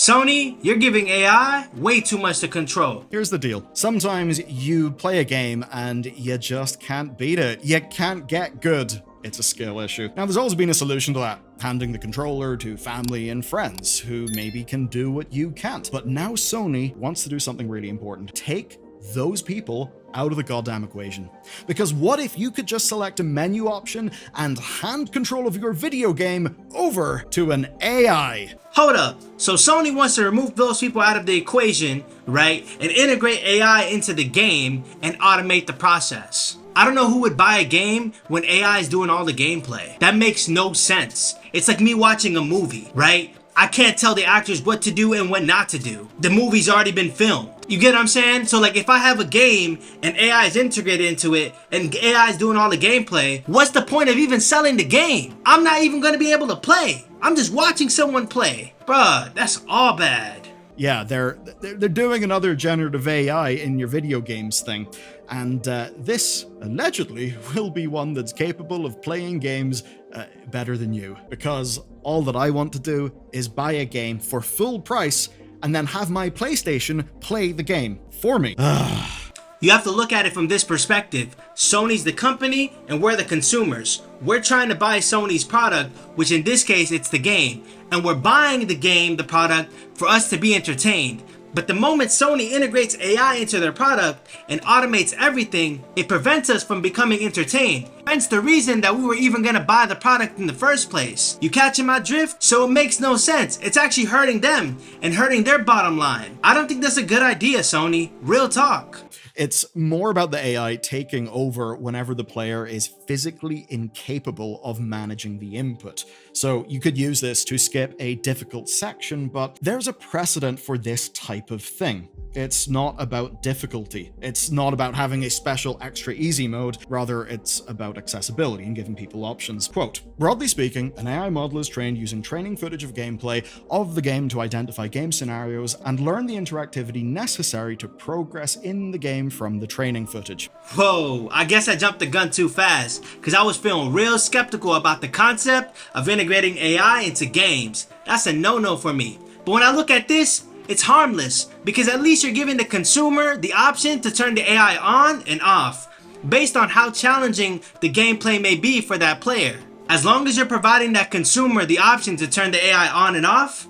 Sony, you're giving AI way too much to control. Here's the deal. Sometimes you play a game and you just can't beat it. You can't get good. It's a skill issue. Now, there's always been a solution to that, handing the controller to family and friends who maybe can do what you can't. But now Sony wants to do something really important. Take those people out of the goddamn equation. Because what if you could just select a menu option and hand control of your video game over to an AI? Hold up, so Sony wants to remove those people out of the equation, right, and integrate AI into the game and automate the process. I don't know who would buy a game when AI is doing all the gameplay. That makes no sense. It's like me watching a movie, right? I can't tell the actors what to do and what not to do. The movie's already been filmed. You get what I'm saying? So like if I have a game and AI is integrated into it and AI is doing all the gameplay, what's the point of even selling the game? I'm not even gonna be able to play. I'm just watching someone play. Bruh, that's all bad. Yeah, they're doing another generative AI in your video games thing. And this, allegedly, will be one that's capable of playing games better than you. Because all that I want to do is buy a game for full price and then have my PlayStation play the game for me. You have to look at it from this perspective. Sony's the company and we're the consumers. We're trying to buy Sony's product, which in this case, it's the game. And we're buying the game, the product, for us to be entertained. But the moment Sony integrates AI into their product and automates everything, it prevents us from becoming entertained. Hence the reason that we were even gonna buy the product in the first place. You catching my drift? So it makes no sense. It's actually hurting them and hurting their bottom line. I don't think that's a good idea, Sony. Real talk. It's more about the AI taking over whenever the player is physically incapable of managing the input. So you could use this to skip a difficult section, but there's a precedent for this type of thing. It's not about difficulty. It's not about having a special extra easy mode. Rather, it's about accessibility and giving people options. Quote, broadly speaking, an AI model is trained using training footage of gameplay of the game to identify game scenarios and learn the interactivity necessary to progress in the game from the training footage. Whoa, I guess I jumped the gun too fast, because I was feeling real skeptical about the concept of integrating AI into games. That's a no-no for me. But when I look at this, it's harmless, because at least you're giving the consumer the option to turn the AI on and off, based on how challenging the gameplay may be for that player. As long as you're providing that consumer the option to turn the AI on and off,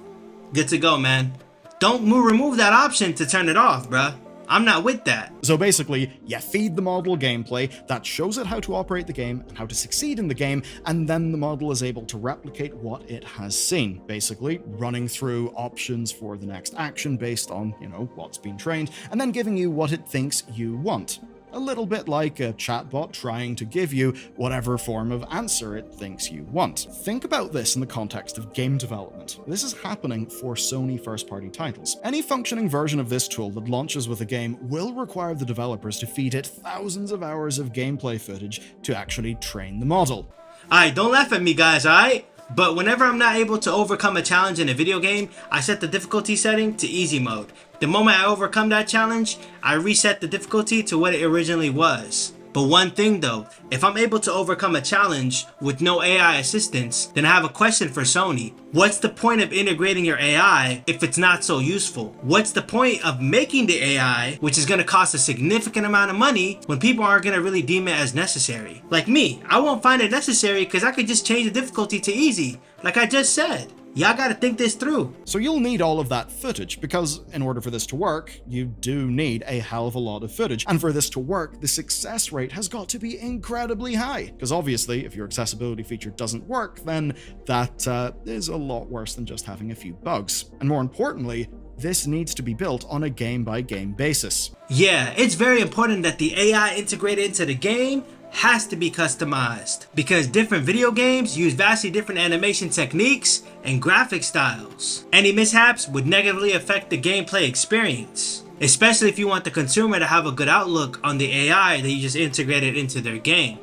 good to go, man. Don't remove that option to turn it off, bruh. I'm not with that. So basically, you feed the model gameplay that shows it how to operate the game and how to succeed in the game, and then the model is able to replicate what it has seen, basically running through options for the next action based on, what's been trained, and then giving you what it thinks you want. A little bit like a chatbot trying to give you whatever form of answer it thinks you want. Think about this in the context of game development. This is happening for Sony first-party titles. Any functioning version of this tool that launches with a game will require the developers to feed it thousands of hours of gameplay footage to actually train the model. Alright, don't laugh at me, guys, alright? But whenever I'm not able to overcome a challenge in a video game, I set the difficulty setting to easy mode. The moment I overcome that challenge, I reset the difficulty to what it originally was. But one thing though, if I'm able to overcome a challenge with no AI assistance, then I have a question for Sony. What's the point of integrating your AI if it's not so useful? What's the point of making the AI, which is going to cost a significant amount of money, when people aren't going to really deem it as necessary? Like me, I won't find it necessary because I could just change the difficulty to easy, like I just said. Y'all gotta think this through. So you'll need all of that footage, because in order for this to work, you do need a hell of a lot of footage. And for this to work, the success rate has got to be incredibly high. Because obviously, if your accessibility feature doesn't work, then that is a lot worse than just having a few bugs. And more importantly, this needs to be built on a game-by-game basis. Yeah, it's very important that the AI integrated into the game has to be customized, because different video games use vastly different animation techniques and graphic styles. Any mishaps would negatively affect the gameplay experience, especially if you want the consumer to have a good outlook on the AI that you just integrated into their game.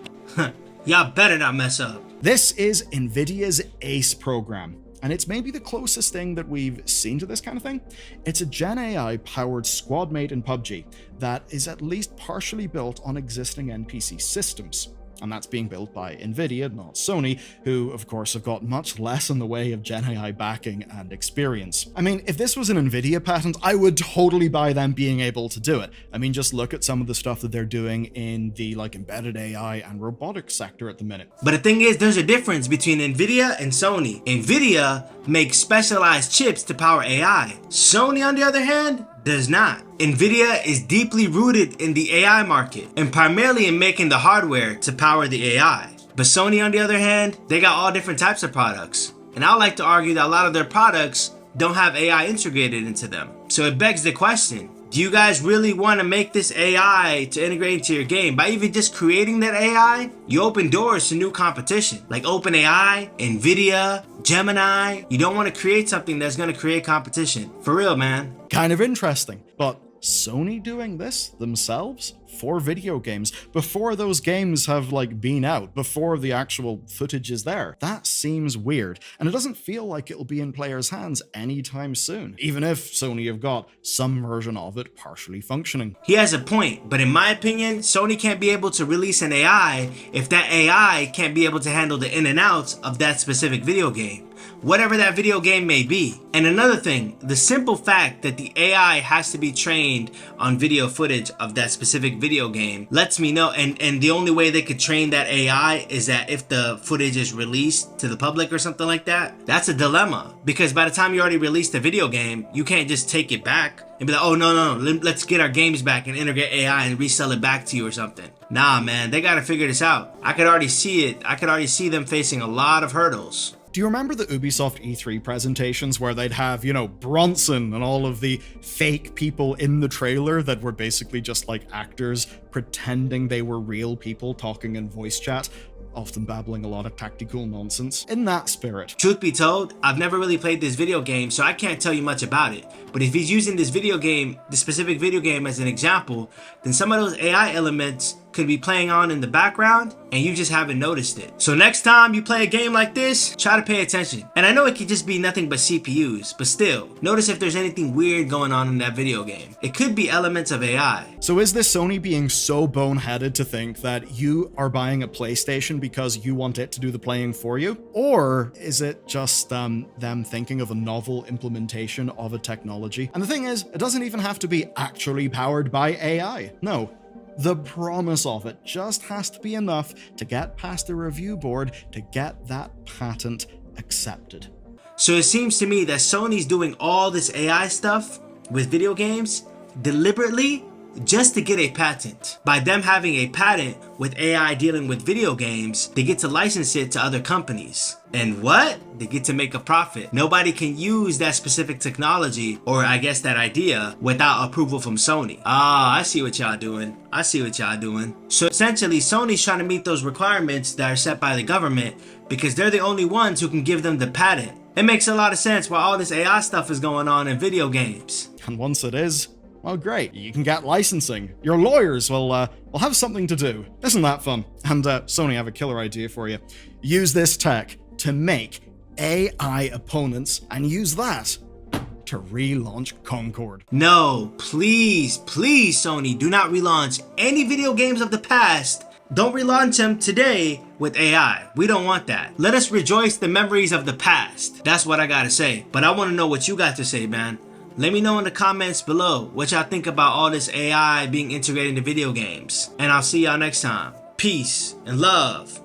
Y'all better not mess up. This is Nvidia's ACE program, and it's maybe the closest thing that we've seen to this kind of thing. It's a Gen AI powered squad mate in PUBG that is at least partially built on existing NPC systems. And that's being built by Nvidia, not Sony, who of course have got much less in the way of Gen AI backing and experience. I mean, if this was an Nvidia patent, I would totally buy them being able to do it. I mean, just look at some of the stuff that they're doing in the embedded AI and robotics sector at the minute. But the thing is, there's a difference between Nvidia and Sony. Nvidia makes specialized chips to power AI. Sony, on the other hand, does not. Nvidia is deeply rooted in the AI market and primarily in making the hardware to power the AI. But Sony, on the other hand, they got all different types of products. And I like to argue that a lot of their products don't have AI integrated into them. So it begs the question, do you guys really want to make this AI to integrate into your game? By even just creating that AI, you open doors to new competition. Like OpenAI, Nvidia, Gemini. You don't want to create something that's going to create competition. For real, man. Kind of interesting, but Sony doing this themselves for video games before those games have been out, before the actual footage is there. That seems weird, and it doesn't feel like it'll be in players' hands anytime soon, even if Sony have got some version of it partially functioning. He has a point, but in my opinion, Sony can't be able to release an AI if that AI can't be able to handle the in and outs of that specific video game, whatever that video game may be. And another thing, the simple fact that the AI has to be trained on video footage of that specific video game lets me know, and the only way they could train that AI is that if the footage is released to the public or something like that. That's a dilemma, because by the time you already released the video game, you can't just take it back and be like, oh no, let's get our games back and integrate AI and resell it back to you or something. Nah, man, they gotta figure this out. I could already see it. I could already see them facing a lot of hurdles. Do you remember the Ubisoft E3 presentations where they'd have, Bronson and all of the fake people in the trailer that were basically just actors pretending they were real people talking in voice chat, often babbling a lot of tactical nonsense? In that spirit. Truth be told, I've never really played this video game, so I can't tell you much about it. But if he's using this specific video game as an example, then some of those AI elements could be playing on in the background and you just haven't noticed it. So next time you play a game like this, try to pay attention. And I know it could just be nothing but CPUs, but still, notice if there's anything weird going on in that video game. It could be elements of AI. So is this Sony being so boneheaded to think that you are buying a PlayStation because you want it to do the playing for you? Or is it just them thinking of a novel implementation of a technology? And the thing is, it doesn't even have to be actually powered by AI. No. The promise of it just has to be enough to get past the review board to get that patent accepted. So it seems to me that Sony's doing all this AI stuff with video games deliberately just to get a patent. By them having a patent with AI dealing with video games, they get to license it to other companies. And what? They get to make a profit. Nobody can use that specific technology, or I guess that idea, without approval from Sony. Ah, I see what y'all doing. So essentially, Sony's trying to meet those requirements that are set by the government because they're the only ones who can give them the patent. It makes a lot of sense why all this AI stuff is going on in video games. And once it is, well, great, you can get licensing. Your lawyers will have something to do. Isn't that fun? And Sony, I have a killer idea for you. Use this tech to make AI opponents and use that to relaunch Concord. No, please, Sony, do not relaunch any video games of the past. Don't relaunch them today with AI. We don't want that. Let us rejoice the memories of the past. That's what I gotta say. But I want to know what you got to say, man. Let me know in the comments below what y'all think about all this AI being integrated into video games. And I'll see y'all next time. Peace and love.